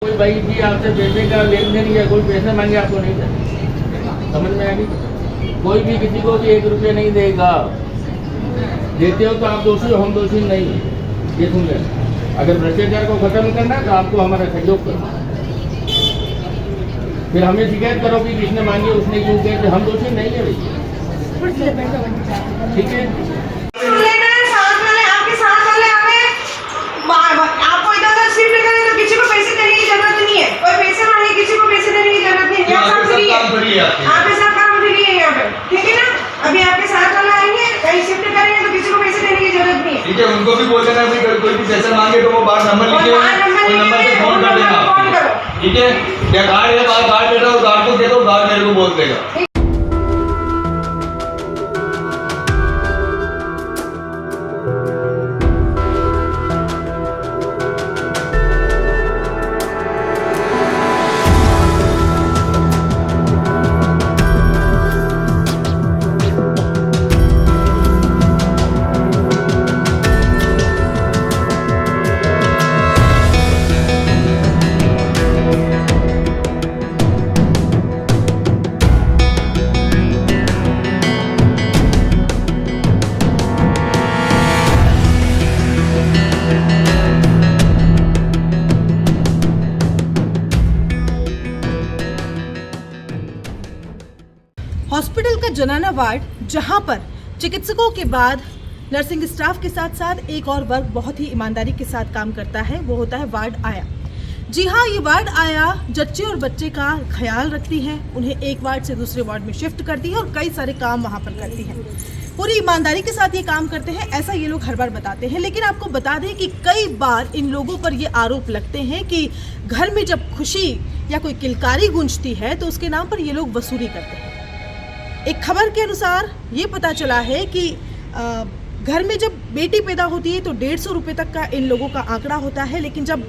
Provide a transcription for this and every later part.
कोई भाई जी आपसे पैसे का लेन देन या कोई पैसे मांगे आपको नहीं देना, समझ में आ गई। कोई भी किसी को भी 1 रुपया नहीं देगा। देते हो तो आप दोषी हो, हम दोषी नहीं। ये सुन लें, अगर भ्रष्टाचार को खत्म करना है तो आपको हमारा सहयोग करना है। फिर हमें शिकायत करो कि किसने मांगी उसने क्यों किया, हम दोषी नहीं है भैया। ठीक है, आपको इधर उधर शिफ्ट करें तो किसी को पैसे देने की जरूरत नहीं है। कोई पैसे मांगे किसी को पैसे देने की जरूरत नहीं है। यहाँ सब फ्री है, आपके साथ काम फ्री है यहाँ पे, ठीक है ना। अभी आपके साथ वाले आएंगे, कहीं शिफ्ट करेंगे तो किसी को पैसे देने की जरूरत नहीं है। ठीक है, उनको भी बोल देना भाई कोई भी पैसा मांगे तो वो बाहर नंबर लिखे नंबर पे फोन कर देना। ठीक है, क्या गार्ड है बाहर, गार्ड दे दो, गार्ड को दे दो, गार्ड मेरे को बोल देगा। हॉस्पिटल का जनाना वार्ड, जहां पर चिकित्सकों के बाद नर्सिंग स्टाफ के साथ साथ एक और वर्ग बहुत ही ईमानदारी के साथ काम करता है, वो होता है वार्ड आया। जी हाँ, ये वार्ड आया जच्चे और बच्चे का ख्याल रखती है, उन्हें एक वार्ड से दूसरे वार्ड में शिफ्ट करती है और कई सारे काम वहाँ पर करती है। पूरी ईमानदारी के साथ ये काम करते हैं, ऐसा ये लोग हर बार बताते हैं। लेकिन आपको बता दें कि कई बार इन लोगों पर ये आरोप लगते हैं कि घर में जब खुशी या कोई किलकारी गूंजती है तो उसके नाम पर ये लोग वसूली करते हैं। एक खबर के अनुसार ये पता चला है कि घर में जब बेटी पैदा होती है तो 150 रुपये तक का इन लोगों का आंकड़ा होता है, लेकिन जब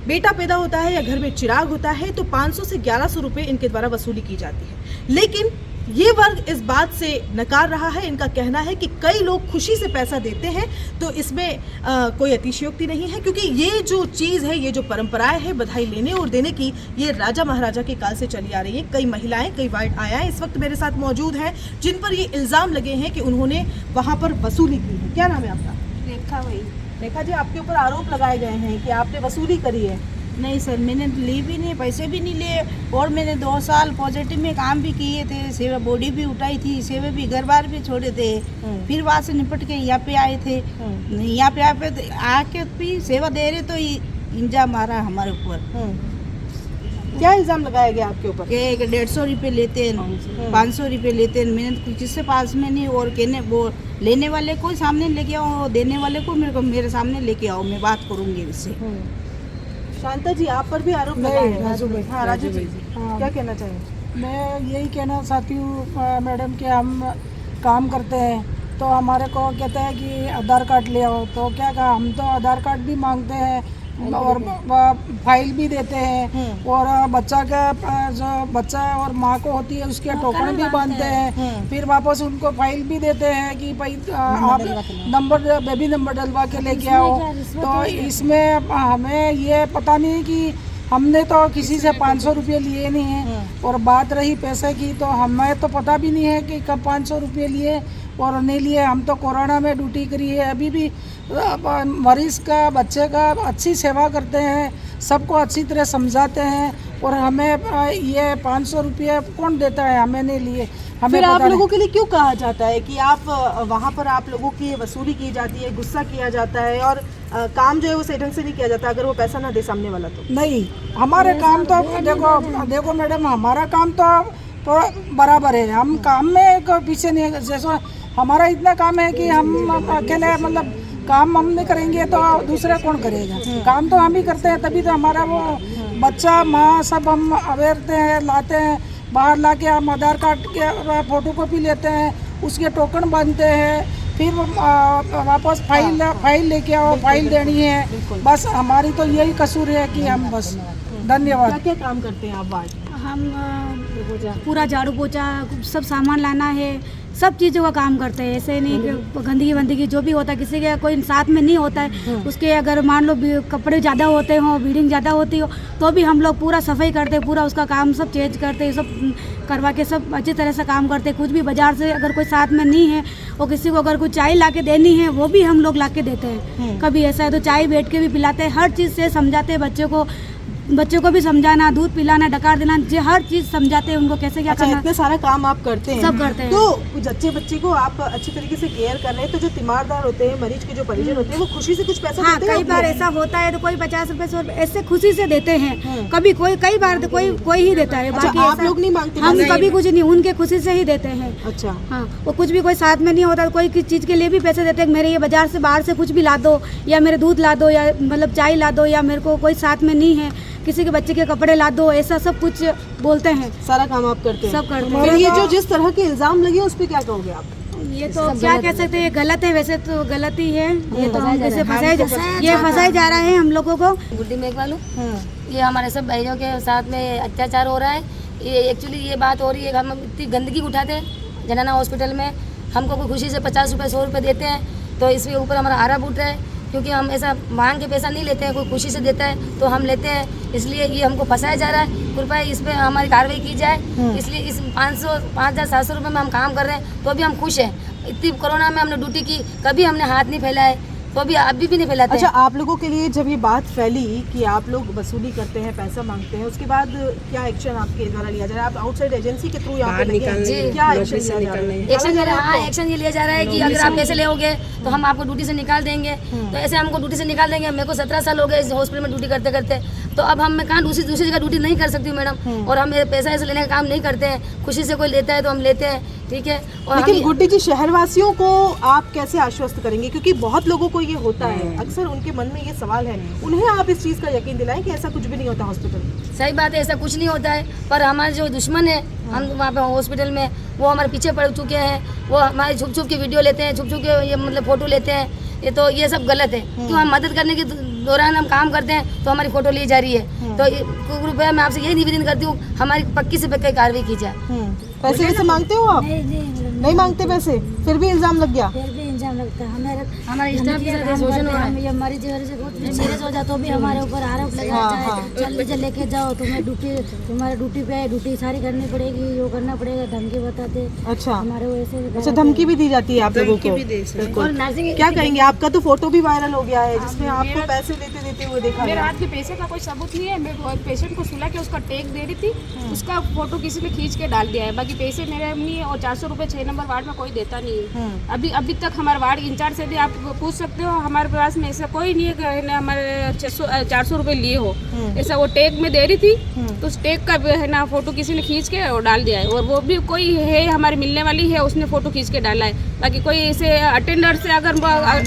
बेटा पैदा होता है या घर में चिराग होता है तो 500 से 1100 रुपये इनके द्वारा वसूली की जाती है। लेकिन ये वर्ग इस बात से नकार रहा है। इनका कहना है कि कई लोग खुशी से पैसा देते हैं तो इसमें कोई अतिशयोक्ति नहीं है, क्योंकि ये जो चीज़ है, ये जो परंपराएं है बधाई लेने और देने की, ये राजा महाराजा के काल से चली आ रही है। कई महिलाएं, कई वार्ड आयाएं इस वक्त मेरे साथ मौजूद हैं जिन पर ये इल्ज़ाम लगे हैं कि उन्होंने वहाँ पर वसूली की है। क्या नाम है आपका? रेखा भाई। रेखा जी, आपके ऊपर आरोप लगाए गए हैं कि आपने वसूली करी है। नहीं सर, मैंने ली भी नहीं, पैसे भी नहीं लिए, और मैंने 2 साल पॉजिटिव में काम भी किए थे, सेवा बॉडी भी उठाई थी, सेवा भी घर बार भी छोड़े थे। फिर वहाँ से निपट के यहाँ पे आए थे। यहाँ पे आके भी सेवा दे रहे तो इंजाम मारा हमारे ऊपर। क्या इल्ज़ाम लगाया गया आपके ऊपर? कि 150 रुपये लेते हैं, 500 रुपये लेते हैं। मैंने किससे पास में नहीं, और कहने वो लेने वाले को सामने लेके आओ, देने वाले को मेरे सामने लेके आओ, मैं बात करूँगी इससे। शांता जी, आप पर भी आरोप लगाए हैं। राजू भाई। हाँ, राजू जी, हाँ। क्या कहना चाहिए? मैं यही कहना चाहती हूँ मैडम कि हम काम करते हैं तो हमारे को कहते हैं कि आधार कार्ड ले आओ, तो क्या कहा, हम तो आधार कार्ड भी मांगते हैं और फाइल भी देते हैं, और बच्चा का जो बच्चा और माँ को होती है उसके टोकन भी बांधते हैं। फिर वापस उनको फाइल भी देते हैं कि भाई आप नंबर, बेबी नंबर डलवा के लेके आओ। तो इसमें हमें ये पता नहीं कि हमने तो किसी से 500 रुपये लिए नहीं हैं, और बात रही पैसे की तो हमें तो पता भी नहीं है कि कब 500 रुपये लिए और नहीं लिए। हम तो कोरोना में ड्यूटी करी है, अभी भी मरीज़ का, बच्चे का अच्छी सेवा करते हैं, सबको अच्छी तरह समझाते हैं, और हमें ये 500 रुपये कौन देता है, हमें नहीं लिए। हमें फिर आप लोगों के लिए क्यों कहा जाता है कि आप वहाँ पर आप लोगों की वसूली की जाती है, गुस्सा किया जाता है और काम जो है वो सही ढंग से नहीं किया जाता अगर वो पैसा ना दे सामने वाला? तो नहीं, हमारे काम तो देखो मैडम, हमारा काम तो बराबर है। हम काम में पीछे नहीं, जैसे हमारा इतना काम है कि हम अकेले मतलब काम हम नहीं करेंगे तो दूसरा कौन करेगा? काम तो हम ही करते हैं, तभी तो हमारा वो बच्चा, माँ सब हम अवेरते हैं, लाते हैं बाहर, ला के हम आधार कार्ड के फोटो कॉपी लेते हैं, उसके टोकन बांधते हैं, फिर वापस फाइल लेके आओ, फाइल देनी है। बस हमारी तो यही कसूर है कि हम बस। धन्यवाद। क्या क्या काम करते हैं आप वार्ड? हम पूरा झाड़ू पोछा सब सामान लाना है, सब चीज़ों का काम करते हैं। ऐसे नहीं कि गंदगी वंदगी जो भी होता है, किसी के कोई साथ में नहीं होता है, उसके अगर मान लो कपड़े ज़्यादा होते हो, ब्लीडिंग ज़्यादा होती हो, तो भी हम लोग पूरा सफाई करते हैं, पूरा उसका काम सब चेंज करते हैं, सब करवा के सब अच्छी तरह से काम करते हैं। कुछ भी बाजार से अगर कोई साथ में नहीं है और किसी को अगर कोई चाय ला के देनी है, वो भी हम लोग ला के देते हैं। कभी ऐसा है तो चाय बैठ के भी पिलाते हैं, हर चीज़ से समझाते हैं बच्चों को भी समझाना, दूध पिलाना, डकार देना, हर चीज़ समझाते हैं उनको कैसे क्या करना। इतने सारा काम आप करते हैं, सब करते हैं। तो बच्चे को आप अच्छी तरीके से केयर कर रहे हैं, तो जो तीमारदार होते हैं, मरीज के जो परिजन होते हैं, वो खुशी से कुछ पैसा हाँ, देते हैं? कई बार ऐसा होता है तो कोई 50 रुपए 100 रुपए ऐसे खुशी से देते हैं। कभी कई बार तो कोई ही देता है। अच्छा, बाकी आप ऐसा- लोग नहीं मांगते? हम कभी कुछ नहीं, उनके खुशी से ही देते हैं। अच्छा, हाँ, वो कुछ भी कोई साथ में नहीं होता, कोई किस चीज़ के लिए भी पैसे देते हैं। मेरे ये बाजार से बाहर से कुछ भी ला दो, या मेरे दूध ला दो, या मतलब चाय ला दो, या मेरे को कोई साथ में नहीं है, किसी के बच्चे के कपड़े ला दो, ऐसा सब कुछ बोलते हैं। सारा काम आप करते हैं? सब करते हैं। फिर ये जो जिस तरह के इल्जाम लगे उस पर क्या कहोगे आप? ये तो क्या कह सकते हैं, ये गलत है, वैसे तो गलत ही है। ये तो हम कैसे फंसाए जा रहे हैं हम लोगों को। गुड्डी मेघवालू, ये हमारे सब भाइयों के साथ में अत्याचार हो रहा है। ये एक्चुअली ये बात हो रही है, हम इतनी गंदगी उठाते हैं जनाना हॉस्पिटल में, हमको कोई खुशी से 50 रुपये 100 रुपये देते हैं, तो इसके ऊपर हमारा आरोप उठ रहा है, क्योंकि हम ऐसा मांग के पैसा नहीं लेते हैं, कोई खुशी से देता है तो हम लेते हैं, इसलिए ये हमको फंसाया जा रहा है। कृपया इस पर हमारी कार्रवाई की जाए। इसलिए इस 5,700 रुपये में हम काम कर रहे हैं, तो भी हम खुश हैं। इतनी कोरोना में हमने ड्यूटी की, कभी हमने हाथ नहीं फैलाए, तो अभी भी नहीं फैलाते। अच्छा, आप लोगों के लिए जब ये बात फैली कि आप लोग वसूली करते हैं, पैसा मांगते हैं, उसके बाद क्या एक्शन आपके द्वारा लिया जा रहा है? आप आउटसाइड एजेंसी के थ्रू यहाँ पे लगे हैं, क्या एक्शन लिया जा रहा है? एक्शन ये लिया जा रहा है कि अगर आप पैसे लेओगे तो हम आपको ड्यूटी से निकाल देंगे। तो ऐसे हमको ड्यूटी से निकाल देंगे। मेरे को 17 साल हो गए इस हॉस्पिटल में ड्यूटी करते करते, तो अब हम मैं कहाँ दूसरी जगह ड्यूटी नहीं कर सकती हूँ मैडम। और हम पैसा ऐसे लेने का काम नहीं करते हैं, खुशी से कोई लेता है तो हम लेते हैं, ठीक है। और लेकिन गुड्डी जी, शहरवासियों को आप कैसे आश्वस्त करेंगे? क्योंकि बहुत लोगों को ये होता है, अक्सर उनके मन में ये सवाल है, उन्हें आप इस चीज़ का यकीन दिलाएं कि ऐसा कुछ भी नहीं होता हॉस्पिटल। सही बात है, ऐसा कुछ नहीं होता है, पर हमारे जो दुश्मन है हम वहाँ पे हॉस्पिटल में, वो हमारे पीछे पड़ चुके हैं। वो हमारे छुप छुप के वीडियो लेते हैं, छुप छुप के ये मतलब फ़ोटो लेते हैं। ये सब गलत है, क्यों हम मदद करने के दौरान हम काम करते हैं तो हमारी फ़ोटो ली जा रही है। तो कृपया मैं आपसे यही निवेदन करती हूँ, हमारी पक्की से पक्की कार्रवाई की जाए। पैसे वैसे मांगते हो आप? नहीं मांगते पैसे, फिर भी इल्जाम लग गया? फिर भी इंजाम लगता है हमारे स्टाफ के साथ शोषण हो रहा है। ये हमारी जगह से बहुत सीरियस हो जाए तो भी हमारे ऊपर आरोप लगाया जाए, चल लीजिए लेके जाओ, तुम्हारे ड्यूटी पे है, ड्यूटी सारी करनी पड़ेगी, यो करना पड़ेगा, धमकी बताते। अच्छा, हमारे वैसे अच्छा, धमकी भी दी जाती है आप लोगों को? बिल्कुल। क्या कहेंगे? आपका तो फोटो भी वायरल हो गया है जिसमें आपको पैसे देते हुए देखा मेरे गया। हाथ के पैसे का कोई सबूत नहीं है। मैं पेशेंट को सुला के उसका टेक दे रही थी, उसका फोटो किसी ने खींच के डाल दिया है। बाकी पैसे मेरे नहीं है, और 400 रुपये 6 नंबर वार्ड में कोई देता नहीं है। अभी तक हमारे वार्ड इंचार्ज से भी आप पूछ सकते हो, हमारे पास में ऐसा कोई नहीं है कि हमारे 400 रुपये लिए हो। ऐसा वो टेक में दे रही थी, तो उस टेक का है ना फोटो किसी ने खींच के और डाल दिया है। और वो भी कोई है हमारी मिलने वाली है, उसने फोटो खींच के डाला है। बाकी कोई ऐसे अटेंडर से अगर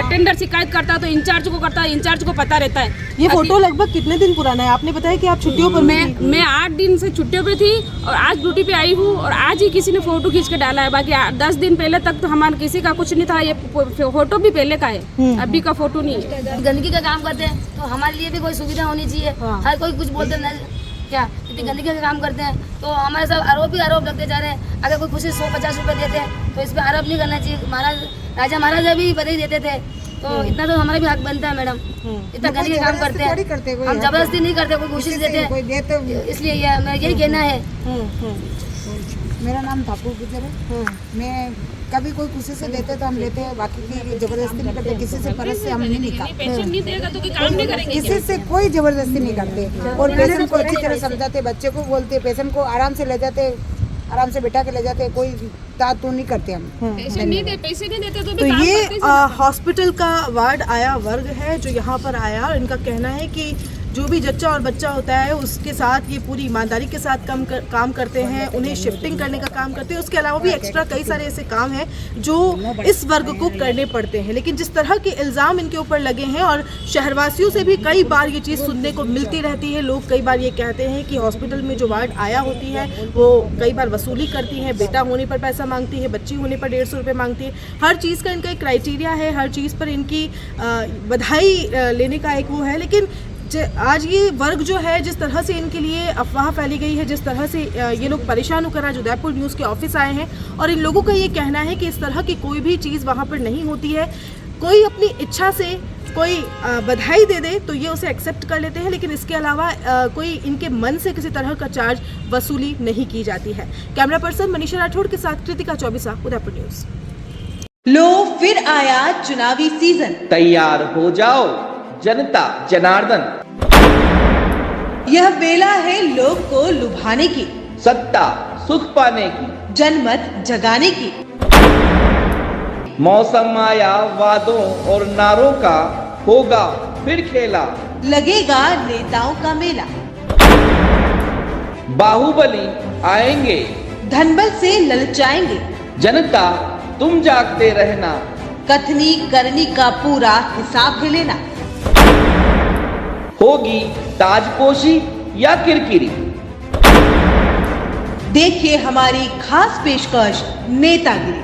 अटेंडर शिकायत करता है तो इंचार्ज को करता है, इंचार्ज को पता रहता है। ये फोटो लगभग कितने दिन पुराना है? आपने बताया कि आप छुट्टियों पर मैं 8 दिन से छुट्टियों पे थी और आज ड्यूटी पे आई हूँ, और आज ही किसी ने फोटो खींच के डाला है। बाकी 10 दिन पहले तक तो हमारे किसी का कुछ नहीं था। ये फोटो भी पहले का है, अभी का फोटो नहीं है। गंदगी का काम करते हैं तो हमारे लिए भी कोई सुविधा होनी चाहिए। हर कोई कुछ बोलते ना क्या, इतनी गंदगी का काम करते हैं तो हमारे सब आरोप ही आरोप लगते जा रहे हैं। अगर कोई खुशी 150 रुपये देते हैं तो इस पर आरोप नहीं करना चाहिए। राजा महाराजा भी बधाई देते थे, तो इतना तो हमारा भी हक बनता है मैडम। इतना गंदगी का काम करते हैं, हम जबरदस्ती नहीं करते, कोई खुशी से देते हैं। इसलिए मैं यही कहना है। मेरा नाम ठाकुर गुजर है। मैं कभी कोई खुशी से देते तो हम लेते हैं, बाकी की जबरदस्ती नहीं करते, किसी से परस से हम नहीं निकालते। पेशेंट नहीं देगा तो काम नहीं करेंगे, किसी से कोई जबरदस्ती नहीं करते, और पेशेंट को अच्छी तरह समझाते, बच्चे को बोलते, पेशेंट को आराम से ले जाते, आराम से बिठा के ले जाते, कोई तातू नहीं करते हम। पैसे नहीं देते तो तो ये हॉस्पिटल का वार्ड आया वर्ग है जो यहाँ पर आया। इनका कहना है कि जो भी जच्चा और बच्चा होता है उसके साथ ये पूरी ईमानदारी के साथ काम करते हैं, उन्हें शिफ्टिंग करने का काम करते हैं। उसके अलावा भी एक्स्ट्रा कई सारे ऐसे काम हैं जो इस वर्ग को करने पड़ते हैं। लेकिन जिस तरह के इल्ज़ाम इनके ऊपर लगे हैं, और शहरवासियों से भी कई बार ये चीज़ सुनने को मिलती रहती है, लोग कई बार ये कहते हैं कि हॉस्पिटल में जो वार्ड आया होती है वो कई बार वसूली करती है, बेटा होने पर पैसा मांगती है, बच्ची होने पर 150 रुपये मांगती है। हर चीज़ का इनका एक क्राइटेरिया है, हर चीज़ पर इनकी बधाई लेने का एक वो है। लेकिन आज ये वर्ग जो है, जिस तरह से इनके लिए अफवाह फैली गई है, जिस तरह से ये लोग परेशान होकर आज उदयपुर न्यूज़ के ऑफिस आए हैं और इन लोगों का ये कहना है कि इस तरह की कोई भी चीज़ वहाँ पर नहीं होती है। कोई अपनी इच्छा से कोई बधाई दे दे तो ये उसे एक्सेप्ट कर लेते हैं, लेकिन इसके अलावा कोई इनके मन से किसी तरह का चार्ज वसूली नहीं की जाती है। कैमरा पर्सन मनीषा राठौड़ के साथ कृतिका चौबीसा, उदयपुर न्यूज़। लो फिर आया चुनावी सीजन, तैयार हो जाओ जनता जनार्दन। यह बेला है लोग को लुभाने की, सत्ता सुख पाने की, जनमत जगाने की। मौसम आया वादों और नारों का, होगा फिर खेला, लगेगा नेताओं का मेला। बाहुबली आएंगे, धनबल से ललचाएंगे, जनता तुम जागते रहना, कथनी करनी का पूरा हिसाब है लेना। होगी ताजपोशी या किरकिरी, देखिए हमारी खास पेशकश नेतागिरी।